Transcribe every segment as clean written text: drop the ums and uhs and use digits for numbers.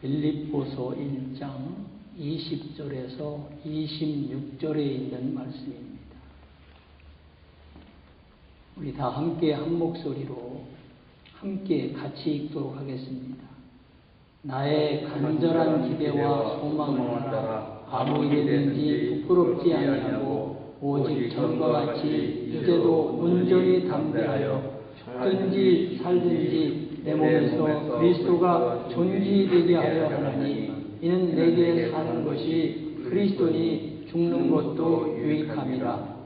빌립보서 1장 20절에서 26절에 있는 말씀입니다. 우리 다 함께 한 목소리로 함께 같이 읽도록 하겠습니다. 나의 간절한 기대와 소망을 따라 아무 일에든지 부끄럽지 아니하고 오직 전과 같이 이제도 온전히 담대하여 죽든지 살든지 내 몸에서 그리스도가 존귀되게 하려 하나니 이는 내게 사는 것이 그리스도니 죽는 것도 유익함이라.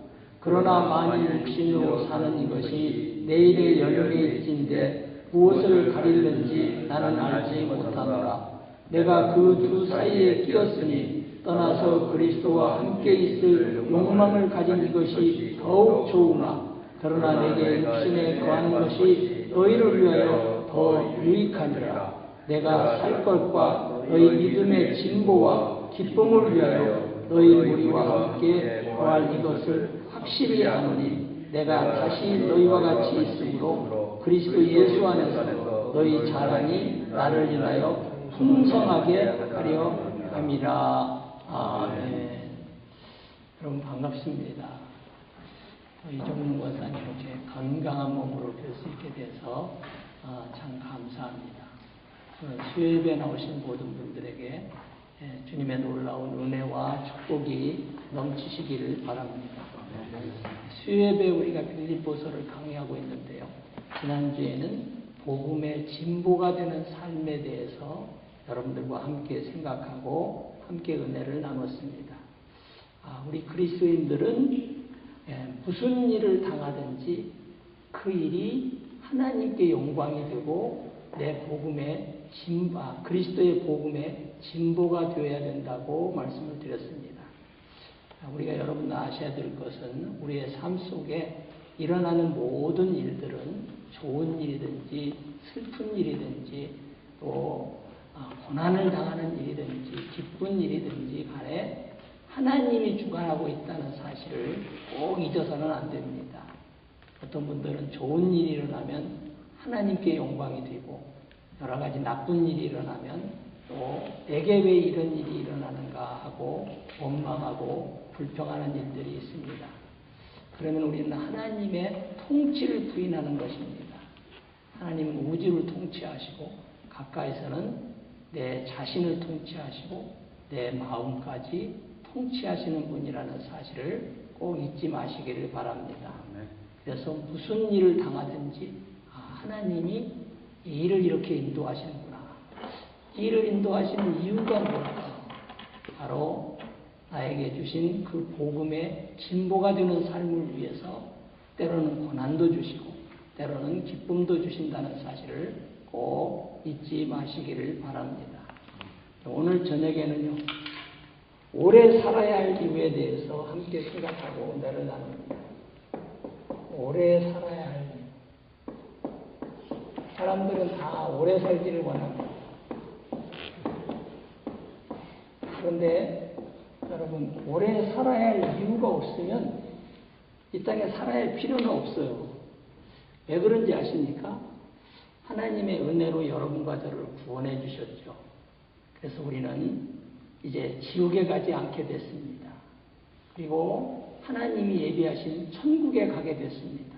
그러나 만일 육신으로 사는 것이 내일의 열매일진데 무엇을 가리는지 나는 알지 못하노라. 내가 그 두 사이에 끼었으니 떠나서 그리스도와 함께 있을 욕망을 가진 이것이 더욱 좋으나 그러나 내게 육신에 거하는 것이 너희를 위하여 더 유익하니라. 내가 살 것과 너희 믿음의 진보와 기쁨을 위하여 너희 무리와 함께 거할 이것을 확실히 아노니 내가 다시 너희와 같이 있으므로 그리스도 예수 안에서 너희 자랑이 나를 인하여 풍성하게 하려 함이라. 아멘. 여러분 반갑습니다. 이종문 권사님 이렇게 건강한 몸으로 뵐 수 있게 돼서 참 감사합니다. 수요예배 나오신 모든 분들에게 주님의 놀라운 은혜와 축복이 넘치시기를 바랍니다. 수요예배 우리가 빌립보서를 강의하고 있는데요. 지난주에는 복음의 진보가 되는 삶에 대해서 여러분들과 함께 생각하고 함께 은혜를 나눴습니다. 우리 그리스도인들은 무슨 일을 당하든지 그 일이 하나님께 영광이 되고 내 복음의 그리스도의 복음의 진보가 되어야 된다고 말씀을 드렸습니다. 우리가 여러분 아셔야 될 것은 우리의 삶 속에 일어나는 모든 일들은 좋은 일이든지 슬픈 일이든지 또 고난을 당하는 일이든지 기쁜 일이든지 간에 하나님이 주관하고 있다는 사실을 꼭 잊어서는 안 됩니다. 어떤 분들은 좋은 일이 일어나면 하나님께 영광이 되고 여러 가지 나쁜 일이 일어나면 또 내게 왜 이런 일이 일어나는가 하고 원망하고 불평하는 일들이 있습니다. 그러면 우리는 하나님의 통치를 부인하는 것입니다. 하나님은 우주를 통치하시고 가까이서는 내 자신을 통치하시고 내 마음까지 통치하시는 분이라는 사실을 꼭 잊지 마시기를 바랍니다. 그래서 무슨 일을 당하든지 하나님이 이 일을 이렇게 인도하시는구나. 이 일을 인도하시는 이유가 뭘까? 바로 나에게 주신 그 복음의 진보가 되는 삶을 위해서 때로는 고난도 주시고 때로는 기쁨도 주신다는 사실을 꼭 잊지 마시기를 바랍니다. 오늘 저녁에는요. 오래 살아야 할 이유에 대해서 함께 생각하고 은혜를 나눕니다. 오래 살아야 할 이유. 사람들은 다 오래 살기를 원합니다. 그런데 여러분 오래 살아야 할 이유가 없으면 이 땅에 살아야 할 필요는 없어요. 왜 그런지 아십니까? 하나님의 은혜로 여러분과 저를 구원해 주셨죠. 그래서 우리는 이제 지옥에 가지 않게 됐습니다. 그리고 하나님이 예비하신 천국에 가게 됐습니다.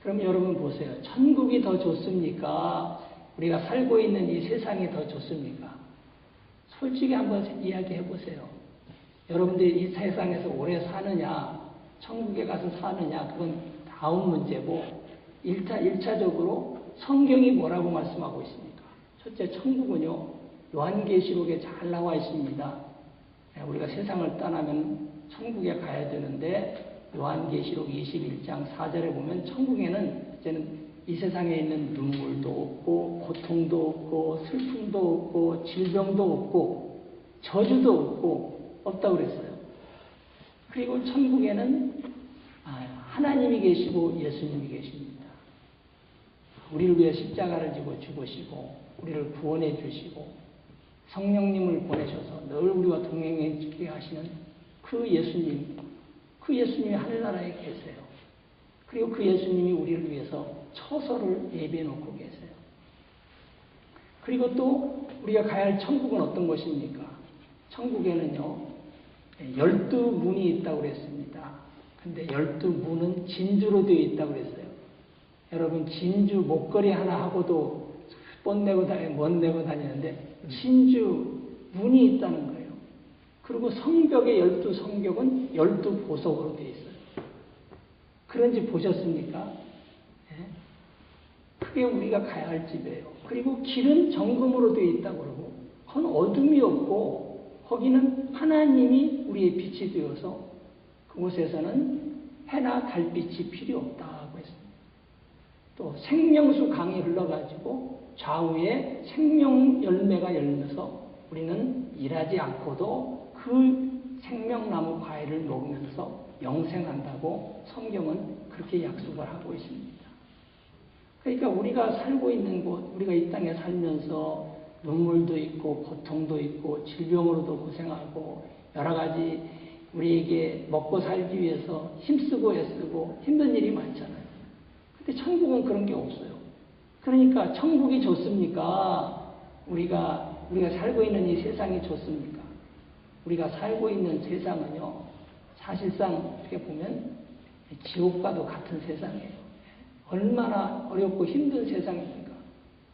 그럼 여러분 보세요. 천국이 더 좋습니까? 우리가 살고 있는 이 세상이 더 좋습니까? 솔직히 한번 이야기해 보세요. 여러분들이 이 세상에서 오래 사느냐, 천국에 가서 사느냐, 그건 다음 문제고, 1차적으로 성경이 뭐라고 말씀하고 있습니까? 첫째, 천국은요, 요한계시록에 잘 나와 있습니다. 우리가 세상을 떠나면 천국에 가야 되는데 요한계시록 21장 4절에 보면 천국에는 이제는 이 세상에 있는 눈물도 없고 고통도 없고 슬픔도 없고 질병도 없고 저주도 없고 없다고 그랬어요. 그리고 천국에는 하나님이 계시고 예수님이 계십니다. 우리를 위해 십자가를 지고 죽으시고 우리를 구원해 주시고 성령님을 보내셔서 늘 우리와 동행해 주게 하시는 그 예수님이 하늘나라에 계세요. 그리고 그 예수님이 우리를 위해서 처소를 예비해 놓고 계세요. 그리고 또 우리가 가야 할 천국은 어떤 것입니까? 천국에는요, 12문이 있다고 그랬습니다. 근데 12문은 진주로 되어 있다고 그랬어요. 여러분, 진주 목걸이 하나 하고도 멋내고 다니는데, 진주 문이 있다는 거예요. 그리고 성벽의 12성벽은 12보석으로 되어 있어요. 그런지 보셨습니까? 그게 우리가 가야 할 집이에요. 그리고 길은 정금으로 되어 있다고 그러고, 그건 어둠이 없고, 거기는 하나님이 우리의 빛이 되어서 그곳에서는 해나 달빛이 필요 없다고 했습니다. 또 생명수 강이 흘러가지고 좌우에 생명 열매가 열려서 우리는 일하지 않고도 그 생명나무 과일을 먹으면서 영생한다고 성경은 그렇게 약속을 하고 있습니다. 그러니까 우리가 살고 있는 곳, 우리가 이 땅에 살면서 눈물도 있고 고통도 있고 질병으로도 고생하고 여러 가지 우리에게 먹고 살기 위해서 힘쓰고 애쓰고 힘든 일이 많잖아요. 근데 천국은 그런 게 없어요. 그러니까 천국이 좋습니까? 우리가 살고 있는 이 세상이 좋습니까? 우리가 살고 있는 세상은요, 사실상 어떻게 보면 지옥과도 같은 세상이에요. 얼마나 어렵고 힘든 세상입니까?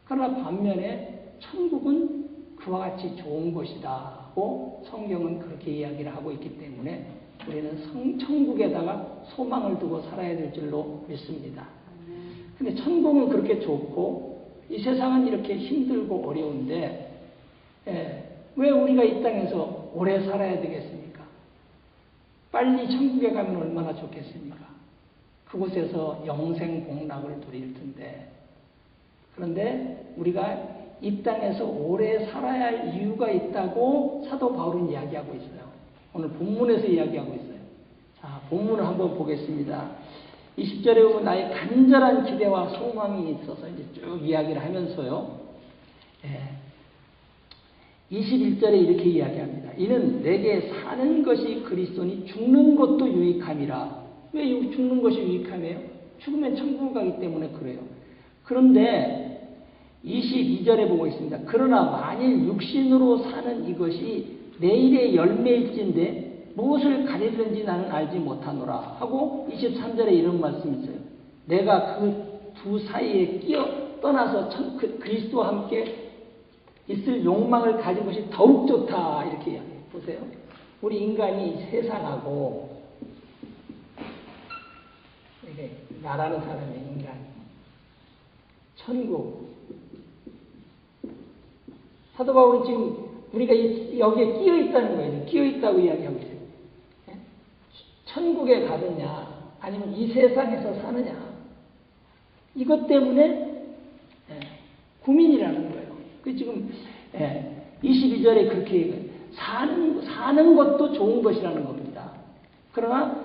그러나 반면에 천국은 그와 같이 좋은 곳이다고 성경은 그렇게 이야기를 하고 있기 때문에 우리는 천국에다가 소망을 두고 살아야 될 줄로 믿습니다. 근데 천국은 그렇게 좋고 이 세상은 이렇게 힘들고 어려운데 왜 우리가 이 땅에서 오래 살아야 되겠습니까? 빨리 천국에 가면 얼마나 좋겠습니까? 그곳에서 영생 복락을 누릴 텐데, 그런데 우리가 이 땅에서 오래 살아야 할 이유가 있다고 사도 바울은 이야기하고 있어요. 오늘 본문에서 이야기하고 있어요. 자, 본문을 한번 보겠습니다. 20절에 보면 나의 간절한 기대와 소망이 있어서 이제 쭉 이야기를 하면서요. 21절에 이렇게 이야기합니다. 이는 내게 사는 것이 그리스도니 죽는 것도 유익함이라. 왜 죽는 것이 유익함이에요? 죽으면 천국 가기 때문에 그래요. 그런데 22절에 보고 있습니다. 그러나 만일 육신으로 사는 이것이 내일의 열매일진데 무엇을 가리든지 나는 알지 못하노라 하고 23절에 이런 말씀이 있어요. 내가 그 두 사이에 떠나서 그리스도와 함께 있을 욕망을 가진 것이 더욱 좋다 이렇게 이야기해요. 보세요. 우리 인간이 세상하고 이게 나라는 사람의 인간 천국 사도 바울은 지금 우리가 여기에 끼어 있다는 거예요. 끼어 있다고 이야기하고 있어요. 천국에 가느냐 아니면 이 세상에서 사느냐 이것 때문에 고민이라는 거예요. 그 지금 22절에 그렇게 얘기해요. 사는 것도 좋은 것이라는 겁니다. 그러나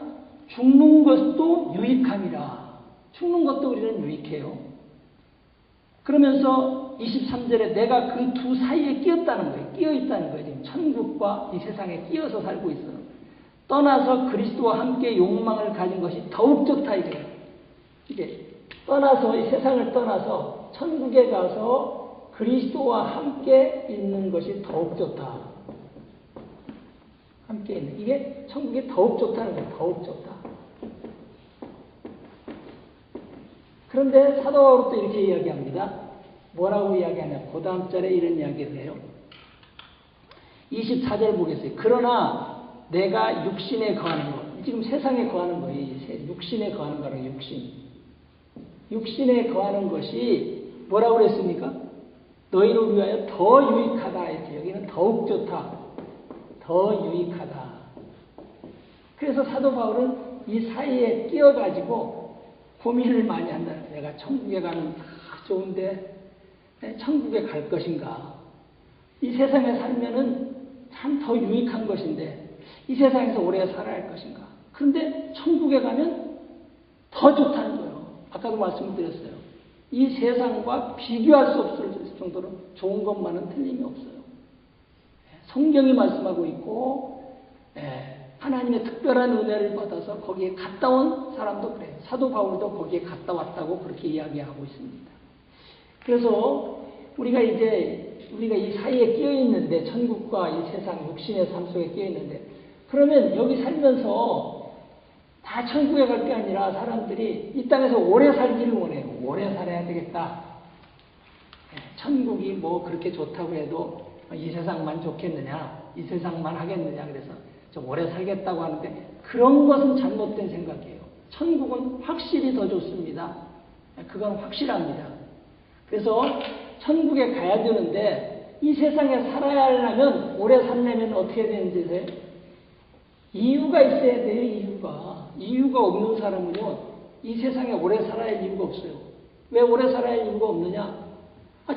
죽는 것도 유익함이라. 죽는 것도 우리는 유익해요. 그러면서 23절에 내가 그 두 사이에 끼었다는 거예요. 끼어 있다는 거예요. 지금 천국과 이 세상에 끼어서 살고 있어요. 떠나서 그리스도와 함께 욕망을 가진 것이 더욱 좋다 이래요. 이게 떠나서 이 세상을 떠나서 천국에 가서 그리스도와 함께 있는 것이 더욱 좋다. 함께 있는 이게 천국이 더욱 좋다는 거예요. 더욱 좋다. 그런데 사도 바울은 또 이렇게 이야기합니다. 뭐라고 이야기하냐? 그 다음 절에 이런 이야기를 해요. 24절 보겠어요. 그러나 내가 육신에 거하는 것. 지금 세상에 거하는 거예요. 육신에 거하는 거라고 육신. 육신에 거하는 것이 뭐라고 그랬습니까? 너희를 위하여 더 유익하다. 이렇게 여기는 더욱 좋다. 더 유익하다. 그래서 사도 바울은 이 사이에 끼어가지고 고민을 많이 한다. 내가 천국에 가는 좋은데 천국에 갈 것인가? 이 세상에 살면은 참 더 유익한 것인데 이 세상에서 오래 살아야 할 것인가? 그런데 천국에 가면 더 좋다는 거예요. 아까도 말씀드렸어요. 이 세상과 비교할 수 없을 정도로 좋은 것만은 틀림이 없어요. 성경이 말씀하고 있고 하나님의 특별한 은혜를 받아서 거기에 갔다 온 사람도 그래요. 사도 바울도 거기에 갔다 왔다고 그렇게 이야기하고 있습니다. 그래서 우리가 이제 우리가 이 사이에 끼어 있는데, 천국과 이 세상 육신의 삶 속에 끼어 있는데, 그러면 여기 살면서 다 천국에 갈 게 아니라 사람들이 이 땅에서 오래 살기를 원해요. 오래 살아야 되겠다. 천국이 뭐 그렇게 좋다고 해도 이 세상만 좋겠느냐, 이 세상만 하겠느냐, 그래서 좀 오래 살겠다고 하는데, 그런 것은 잘못된 생각이에요. 천국은 확실히 더 좋습니다. 그건 확실합니다. 그래서 천국에 가야 되는데, 이 세상에 살아야 하려면, 오래 살려면 어떻게 되는지 아세요? 이유가 있어야 돼요. 이유가 없는 사람은요, 이 세상에 오래 살아야 할 이유가 없어요. 왜 오래 살아야 할 이유가 없느냐?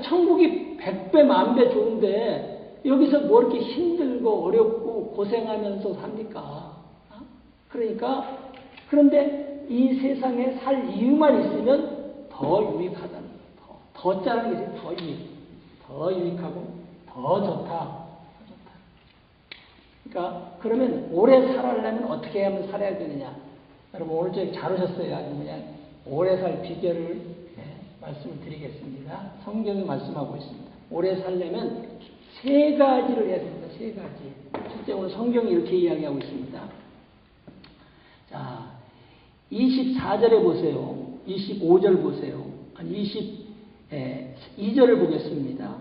천국이 100배, 10,000배 좋은데 여기서 뭐 이렇게 힘들고 어렵고 고생하면서 삽니까? 그러니까, 그런데 이 세상에 살 이유만 있으면 더 유익하다는 거예요. 더 짜는 것이 더 유익하고 더 좋다. 그러니까 그러면 오래 살아려면 어떻게 하면 살아야 되느냐? 여러분 오늘 저녁 잘 오셨어요. 아주 그냥 오래 살 비결을 말씀을 드리겠습니다. 성경이 말씀하고 있습니다. 오래 살려면 세 가지를 해야 됩니다. 세 가지. 실제 오늘 성경이 이렇게 이야기하고 있습니다. 자, 24절에 보세요. 25절 보세요. 22절을 보겠습니다.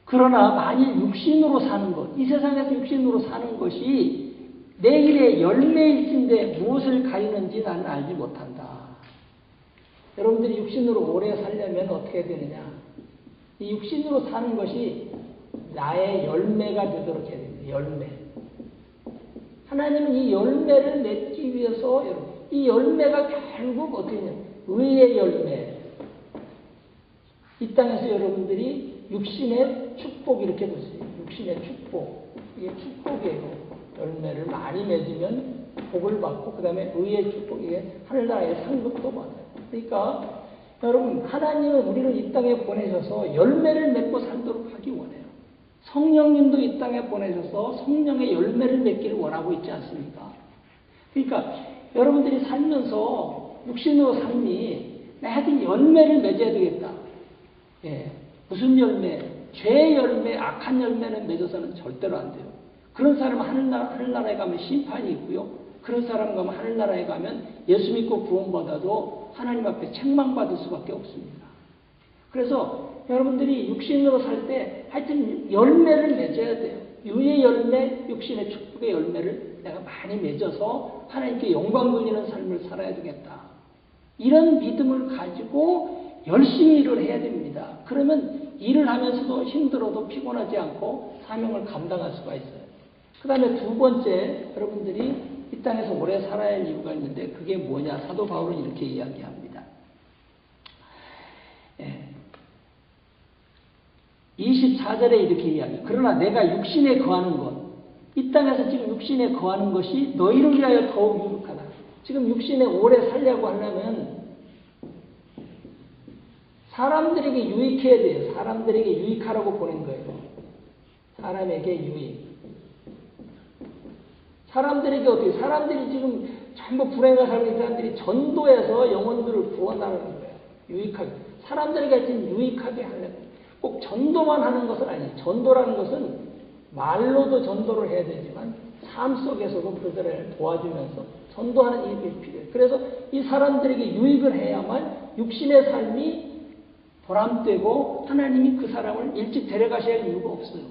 그러나 만일 육신으로 사는 것, 이 세상에서 육신으로 사는 것이 내일의 열매일진데 무엇을 가리는지 나는 알지 못한다. 여러분들이 육신으로 오래 살려면 어떻게 되느냐? 이 육신으로 사는 것이 나의 열매가 되도록 해야 됩니다. 열매. 하나님은 이 열매를 맺기 위해서, 이 열매가 결국 어떻게 되냐? 의의 열매. 이 땅에서 여러분들이 육신의 축복, 이렇게 보세요. 육신의 축복. 이게 축복이에요. 열매를 많이 맺으면 복을 받고, 그 다음에 의의 축복, 이게 하늘나라의 상급도 받아요. 그러니까 여러분, 하나님은 우리를 이 땅에 보내셔서 열매를 맺고 살도록 하기 원해요. 성령님도 이 땅에 보내셔서 성령의 열매를 맺기를 원하고 있지 않습니까? 그러니까 여러분들이 살면서 육신으로 삶이 하여튼 열매를 맺어야 되겠다. 무슨 열매? 죄의 열매, 악한 열매는 맺어서는 절대로 안 돼요. 그런 사람은 하늘나라에 가면 심판이 있고요. 그런 사람 가면 하늘나라에 가면 예수 믿고 구원받아도 하나님 앞에 책망받을 수밖에 없습니다. 그래서 여러분들이 육신으로 살 때 하여튼 열매를 맺어야 돼요. 유의 열매, 육신의 축복의 열매를 내가 많이 맺어서 하나님께 영광 돌리는 삶을 살아야 되겠다. 이런 믿음을 가지고 열심히 일을 해야 됩니다. 그러면 일을 하면서도 힘들어도 피곤하지 않고 사명을 감당할 수가 있어요. 그 다음에 두 번째, 여러분들이 이 땅에서 오래 살아야 할 이유가 있는데 그게 뭐냐? 사도 바울은 이렇게 이야기합니다. 24절에 이렇게 이야기해요. 그러나 내가 육신에 거하는 것, 이 땅에서 지금 육신에 거하는 것이 너희를 위하여 더욱 유익하다. 지금 육신에 오래 살려고 하려면 사람들에게 유익해야 돼요. 사람들에게 유익하라고 보낸 거예요. 사람에게 유익. 사람들에게 어떻게, 사람들이 지금 전부 불행을 살고 있는 사람들이 전도해서 영혼들을 구원하는 거예요. 유익하게. 사람들에게 하여튼 유익하게 하려고. 꼭 전도만 하는 것은 아니에요. 전도라는 것은 말로도 전도를 해야 되지만 삶 속에서도 그들을 도와주면서 전도하는 일이 필요해요. 그래서 이 사람들에게 유익을 해야만 육신의 삶이 보람되고 하나님이 그 사람을 일찍 데려가셔야 할 이유가 없어요.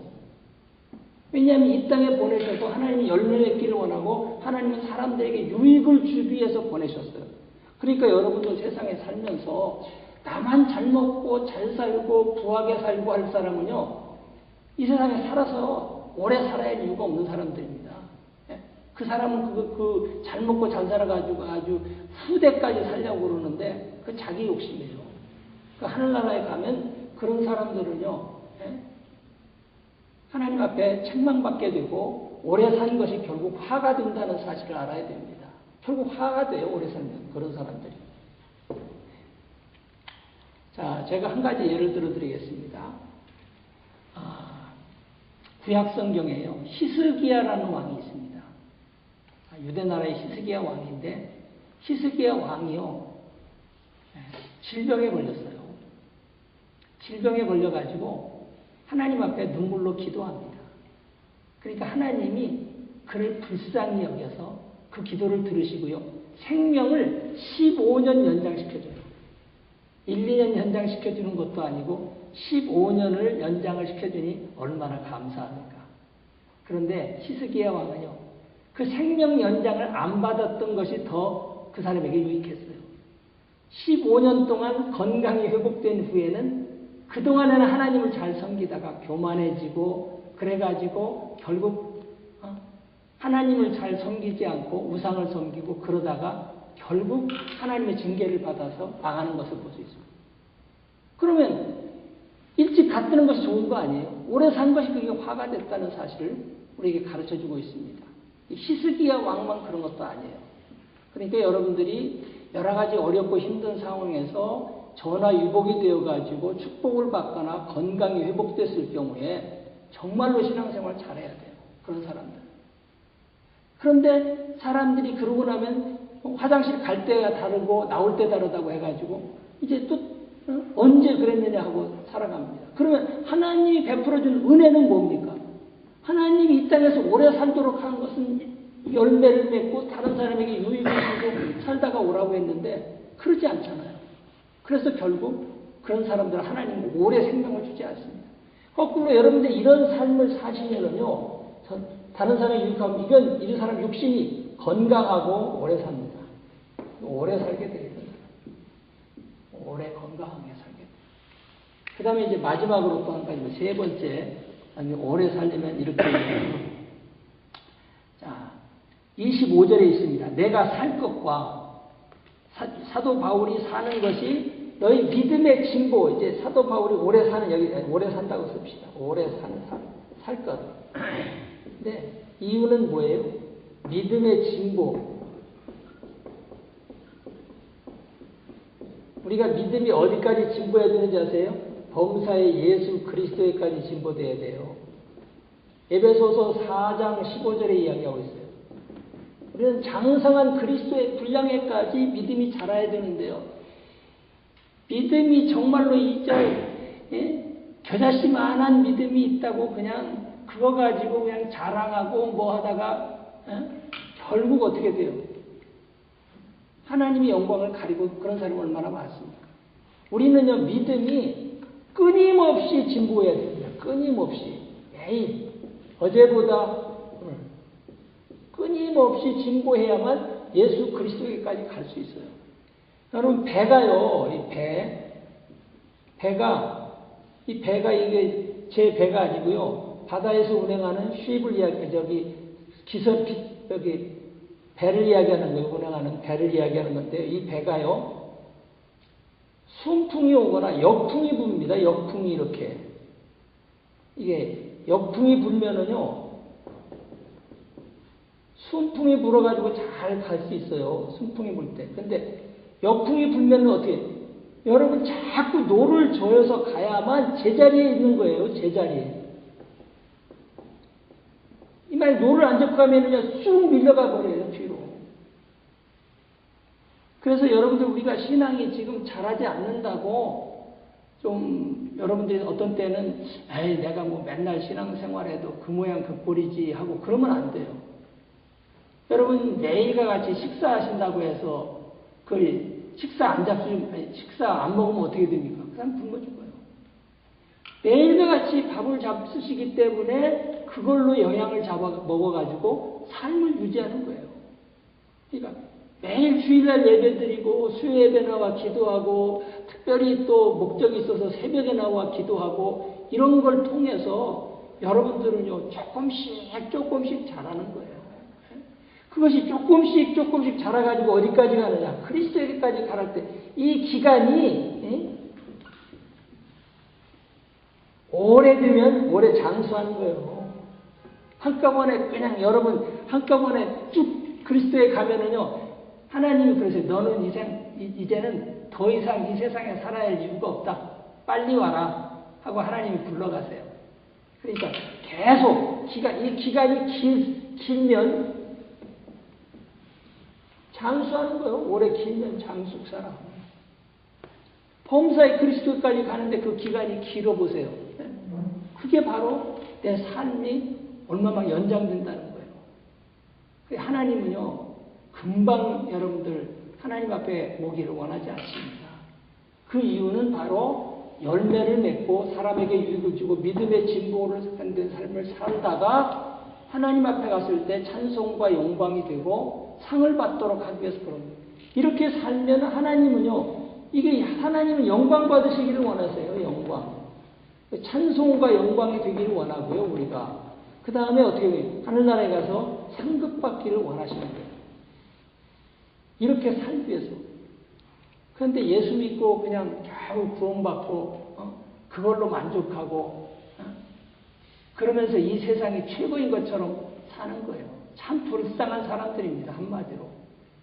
왜냐하면 이 땅에 보내셔서 하나님이 열매 맺기를 원하고 하나님은 사람들에게 유익을 주기 위해서 보내셨어요. 그러니까 여러분도 세상에 살면서 나만 잘 먹고 잘 살고 부하게 살고 할 사람은요, 이 세상에 살아서 오래 살아야 할 이유가 없는 사람들입니다. 그 사람은 잘 먹고 잘 살아가지고 아주 후대까지 살려고 그러는데 그 자기 욕심이에요. 그 하늘나라에 가면 그런 사람들은요, 하나님 앞에 책망받게 되고 오래 산 것이 결국 화가 된다는 사실을 알아야 됩니다. 결국 화가 돼요, 오래 살면. 그런 사람들이. 자, 제가 한 가지 예를 들어 드리겠습니다. 구약 성경에요, 히스기야라는 왕이 있습니다. 유대 나라의 히스기야 왕인데, 히스기야 왕이요, 질병에 걸렸어요. 질병에 걸려가지고 하나님 앞에 눈물로 기도합니다. 그러니까 하나님이 그를 불쌍히 여겨서 그 기도를 들으시고요. 생명을 15년 연장시켜줘요. 1, 2년 연장시켜주는 것도 아니고 15년을 연장을 시켜주니 얼마나 감사합니까? 그런데 히스기야 왕은요. 그 생명 연장을 안 받았던 것이 더 그 사람에게 유익했어요. 15년 동안 건강이 회복된 후에는 그동안에는 하나님을 잘 섬기다가 교만해지고 그래가지고 결국 하나님을 잘 섬기지 않고 우상을 섬기고 그러다가 결국 하나님의 징계를 받아서 망하는 것을 볼 수 있습니다. 그러면 일찍 갓드는 것이 좋은 거 아니에요? 오래 산 것이 그게 화가 됐다는 사실을 우리에게 가르쳐주고 있습니다. 히스기야 왕만 그런 것도 아니에요. 그러니까 여러분들이 여러 가지 어렵고 힘든 상황에서 전화위복이 되어가지고 축복을 받거나 건강이 회복됐을 경우에 정말로 신앙생활 잘해야 돼요. 그런 사람들. 그런데 사람들이 그러고 나면 화장실 갈 때가 다르고 나올 때 다르다고 해가지고 이제 또 언제 그랬느냐 하고 살아갑니다. 그러면 하나님이 베풀어준 은혜는 뭡니까? 하나님이 이 땅에서 오래 살도록 하는 것은 열매를 맺고 다른 사람에게 유익을 주고 살다가 오라고 했는데 그러지 않잖아요. 그래서 결국 그런 사람들은 하나님은 오래 생명을 주지 않습니다. 거꾸로 여러분들 이런 삶을 사시면은요, 다른 사람이 유익하면 이 사람 육신이 건강하고 오래 삽니다. 오래 살게 되겠다. 오래 건강하게 살게 돼요. 그 다음에 이제 마지막으로 또 한 가지, 세 번째, 오래 살려면 이렇게 얘기해요. 자, 25절에 있습니다. 내가 살 것과 사도 바울이 사는 것이 너희 믿음의 진보, 이제 사도 바울이 오래 사는, 여기 오래 산다고 씁시다. 오래 살 것. 근데 이유는 뭐예요? 믿음의 진보. 우리가 믿음이 어디까지 진보해야 되는지 아세요? 범사의 예수 그리스도에까지 진보돼야 돼요. 에베소서 4장 15절에 이야기하고 있어요. 우리는 장성한 그리스도의 분량에까지 믿음이 자라야 되는데요. 믿음이 정말로 겨자씨만한 믿음이 있다고 그냥 그거 가지고 그냥 자랑하고 뭐 하다가 결국 어떻게 돼요? 하나님의 영광을 가리고 그런 사람이 얼마나 많습니까? 우리는요, 믿음이 끊임없이 진보해야 됩니다. 끊임없이. 매일 어제보다 끊임없이 진보해야만 예수 그리스도에게까지 갈 수 있어요. 여러분, 배가요, 배가 이게 제 배가 아니고요. 바다에서 운행하는 쉽을 배를 이야기하는 거예요. 운행하는 배를 이야기하는 건데, 이 배가요, 순풍이 오거나 역풍이 붑니다. 역풍이 이렇게. 이게 역풍이 불면은요, 순풍이 불어가지고 잘 갈 수 있어요. 순풍이 불 때. 근데 역풍이 불면은 어떻게? 여러분 자꾸 노를 저어서 가야만 제자리에 있는 거예요. 제자리에. 이 말 노를 안 잡고 가면은요, 쑥 밀려가 버려요. 뒤로. 그래서 여러분들 우리가 신앙이 지금 잘하지 않는다고 좀 여러분들이 어떤 때는 에이 내가 뭐 맨날 신앙생활해도 그 모양 그 꼴이지 하고 그러면 안 돼요. 여러분 매일과 같이 식사하신다고 해서 그 식사 안 먹으면 어떻게 됩니까? 그 사람 굶어 죽어요. 매일과 같이 밥을 잡수시기 때문에 그걸로 영양을 잡아 먹어가지고 삶을 유지하는 거예요. 그러니까 매일 주일날 예배드리고 수요 예배 나와 기도하고 특별히 또 목적이 있어서 새벽에 나와 기도하고 이런 걸 통해서 여러분들은요 조금씩 자라는 거예요. 그것이 조금씩 자라가지고 어디까지 가느냐? 그리스도에게까지 가랄 때 이 기간이 오래되면 오래 장수하는 거예요. 한꺼번에 그냥 여러분 한꺼번에 쭉 그리스도에 가면은요. 하나님이 그러세요. 너는 이제는 더 이상 이 세상에 살아야 할 이유가 없다. 빨리 와라 하고 하나님이 불러가세요. 그러니까 계속 이 기간이 길면 장수하는 거예요. 오래 길면 장수사람. 범사의 그리스도까지 가는데 그 기간이 길어 보세요. 이게 바로 내 삶이 얼마나 연장된다는 거예요. 하나님은요, 금방 여러분들 하나님 앞에 오기를 원하지 않습니다. 그 이유는 바로 열매를 맺고 사람에게 유익을 주고 믿음의 진보를 하는 삶을 살다가 하나님 앞에 갔을 때 찬송과 영광이 되고 상을 받도록 하기 위해서 그런 거예요. 이렇게 살면 하나님은요, 이게 하나님은 영광 받으시기를 원하세요. 영광. 찬송과 영광이 되기를 원하고요, 우리가. 그 다음에 어떻게 해요? 하늘나라에 가서 상급 받기를 원하시는 거예요. 이렇게 살기 위해서. 그런데 예수 믿고 그냥 겨우 구원받고 그걸로 만족하고 그러면서 이 세상이 최고인 것처럼 사는 거예요. 참 불쌍한 사람들입니다. 한마디로.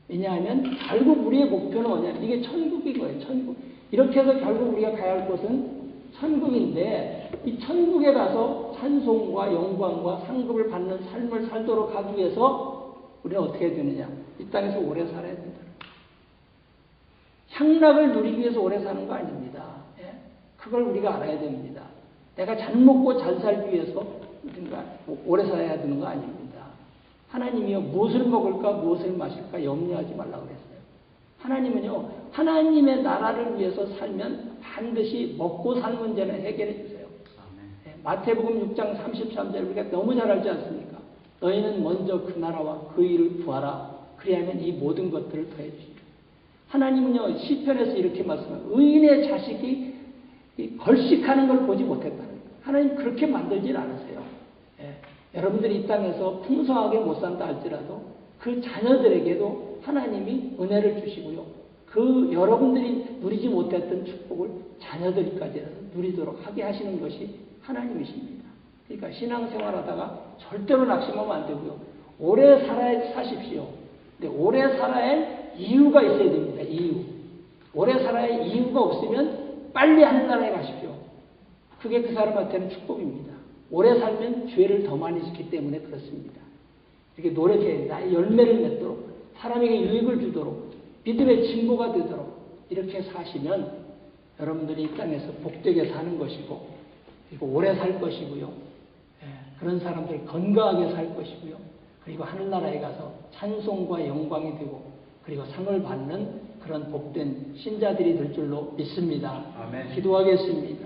왜냐하면 결국 우리의 목표는 뭐냐면 이게 천국인 거예요. 천국. 이렇게 해서 결국 우리가 가야 할 곳은 천국인데 이 천국에 가서 찬송과 영광과 상급을 받는 삶을 살도록 하기 위해서 우리는 어떻게 해야 되느냐. 이 땅에서 오래 살아야 된다. 향락을 누리기 위해서 오래 사는 거 아닙니다. 예? 그걸 우리가 알아야 됩니다. 내가 잘 먹고 잘 살기 위해서 그러니까 오래 살아야 되는 거 아닙니다. 하나님이요, 무엇을 먹을까 무엇을 마실까 염려하지 말라고 그랬어요. 하나님은요, 하나님의 나라를 위해서 살면 반드시 먹고 살 문제는 해결해 주세요. 예, 마태복음 6장 33절 우리가 너무 잘 알지 않습니까? 너희는 먼저 그 나라와 그 일을 구하라. 그리하면 이 모든 것들을 더해 주시리라. 하나님은요, 시편에서 이렇게 말씀해요. 의인의 자식이 걸식하는 걸 보지 못했다는 거예요. 하나님 그렇게 만들질 않으세요. 예. 여러분들이 이 땅에서 풍성하게 못 산다 할지라도 그 자녀들에게도 하나님이 은혜를 주시고요. 그 여러분들이 누리지 못했던 축복을 자녀들까지 누리도록 하게 하시는 것이 하나님이십니다. 그러니까 신앙생활하다가 절대로 낙심하면 안 되고요. 오래 사십시오. 근데 오래 살아야 할 이유가 있어야 됩니다. 이유. 오래 살아야 할 이유가 없으면 빨리 하늘나라에 가십시오. 그게 그 사람한테는 축복입니다. 오래 살면 죄를 더 많이 짓기 때문에 그렇습니다. 이렇게 노력해 나의 열매를 맺도록 사람에게 유익을 주도록 믿음의 진보가 되도록 이렇게 사시면 여러분들이 이 땅에서 복되게 사는 것이고 그리고 오래 살 것이고요. 예, 그런 사람들 건강하게 살 것이고요. 그리고 하늘나라에 가서 찬송과 영광이 되고 그리고 상을 받는 그런 복된 신자들이 될 줄로 믿습니다. 아멘. 기도하겠습니다.